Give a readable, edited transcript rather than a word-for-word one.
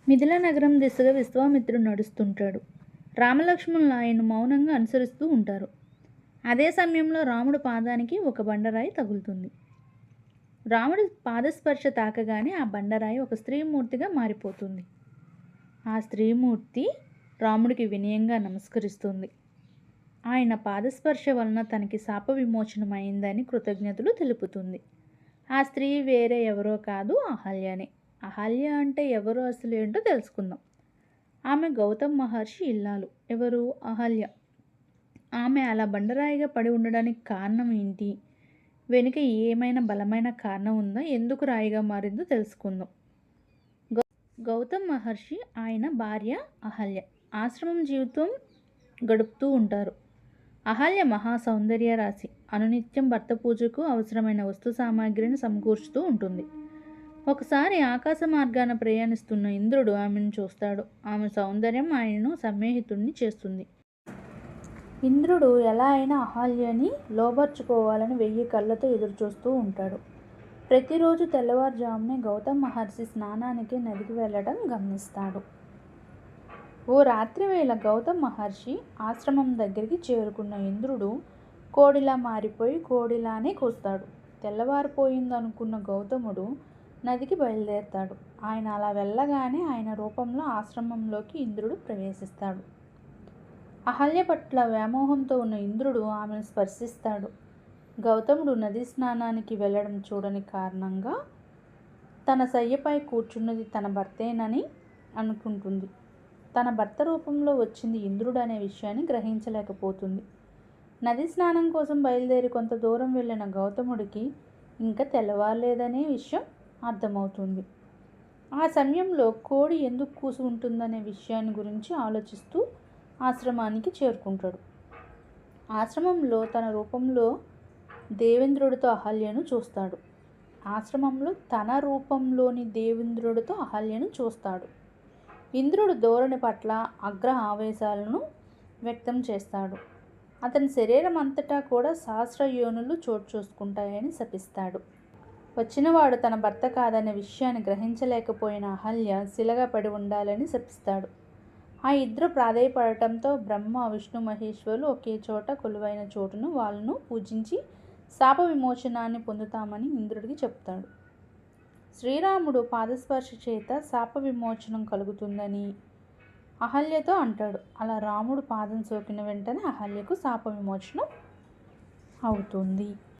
మిథిలా నగరం దిశగా విశ్వామిత్రుడు నడుస్తుంటాడు. రామలక్ష్మణులు ఆయన్ను మౌనంగా అనుసరిస్తూ ఉంటారు. అదే సమయంలో రాముడు పాదానికి ఒక బండరాయి తగులుతుంది. రాముడి పాదస్పర్శ తాకగానే ఆ బండరాయి ఒక స్త్రీమూర్తిగా మారిపోతుంది. ఆ స్త్రీమూర్తి రాముడికి వినయంగా నమస్కరిస్తుంది. ఆయన పాదస్పర్శ వలన తనకి శాప విమోచనం అయిందని కృతజ్ఞతలు తెలుపుతుంది. ఆ స్త్రీ వేరే ఎవరో కాదు, అహల్యనే. అహల్య అంటే ఎవరో అసలు ఏంటో తెలుసుకుందాం. ఆమె గౌతమ్ మహర్షి ఇల్లాలు. ఎవరు? అహల్య. ఆమె అలా బండరాయిగా పడి ఉండడానికి కారణం ఏంటి? వెనుక ఏమైనా బలమైన కారణం ఉందా? ఎందుకు రాయిగా మారిందో తెలుసుకుందాం. గౌతమ్ మహర్షి, ఆయన భార్య అహల్య ఆశ్రమం జీవితం గడుపుతూ ఉంటారు. అహల్య మహా సౌందర్య రాశి. అనునిత్యం భర్త పూజకు అవసరమైన వస్తు సామాగ్రిని సమకూర్చుతూ ఉంటుంది. ఒకసారి ఆకాశ మార్గాన ప్రయాణిస్తున్న ఇంద్రుడు ఆమెను చూస్తాడు. ఆమె సౌందర్యం ఆయనను సమ్మోహితుణ్ణి చేస్తుంది. ఇంద్రుడు ఎలా అయినా అహల్యని లోబర్చుకోవాలని 1000 కళ్ళతో ఎదురుచూస్తూ ఉంటాడు. ప్రతిరోజు తెల్లవారుజామునే గౌతమ్ మహర్షి స్నానానికి నదికి వెళ్ళడం గమనిస్తాడు. ఓ రాత్రి వేళ గౌతమ్ మహర్షి ఆశ్రమం దగ్గరికి చేరుకున్న ఇంద్రుడు కోడిలా మారిపోయి కోడిలానే కూస్తాడు. తెల్లవారిపోయిందనుకున్న గౌతముడు నదికి బయలుదేరతాడు. ఆయన అలా వెళ్ళగానే ఆయన రూపంలో ఆశ్రమంలోకి ఇంద్రుడు ప్రవేశిస్తాడు. అహల్య పట్ల వ్యామోహంతో ఉన్న ఇంద్రుడు ఆమెను స్పర్శిస్తాడు. గౌతముడు నది స్నానానికి వెళ్ళడం చూడని కారణంగా తన శయ్యపై కూర్చున్నది తన భర్తేనని అనుకుంటుంది. తన భర్త రూపంలో వచ్చింది ఇంద్రుడు అనే విషయాన్ని గ్రహించలేకపోతుంది. నది స్నానం కోసం బయలుదేరి కొంత దూరం వెళ్ళిన గౌతముడికి ఇంకా తెల్లవారలేదనే విషయం అర్థమవుతుంది. ఆ సమయంలో కోడి ఎందుకు కూసి ఉంటుందనే విషయాన్ని గురించి ఆలోచిస్తూ ఆశ్రమానికి చేరుకుంటాడు. ఆశ్రమంలో తన రూపంలో దేవేంద్రుడితో అహల్యను చూస్తాడు. ఆశ్రమంలో తన రూపంలోని దేవేంద్రుడితో అహల్యను చూస్తాడు. ఇంద్రుడు ధోరణి పట్ల అగ్ర ఆవేశాలను వ్యక్తం చేస్తాడు. అతని శరీరం అంతటా కూడా సహస్ర యోనులు చోటు చూసుకుంటాయని శపిస్తాడు. వచ్చినవాడు తన భర్త కాదనే విషయాన్ని గ్రహించలేకపోయిన అహల్య శిలగా పడి ఉండాలని శపిస్తాడు. ఆ ఇద్దరు ప్రాధేయపడటంతో బ్రహ్మ, విష్ణు, మహేశ్వరులు ఒకే చోట కొలువైన చోటును వాళ్ళను పూజించి శాప విమోచనాన్ని పొందుతామని ఇంద్రుడికి చెప్తాడు. శ్రీరాముడు పాదస్పర్శ చేత శాప విమోచనం కలుగుతుందని అహల్యతో అంటాడు. అలా రాముడు పాదం సోకిన వెంటనే అహల్యకు శాప విమోచనం అవుతుంది.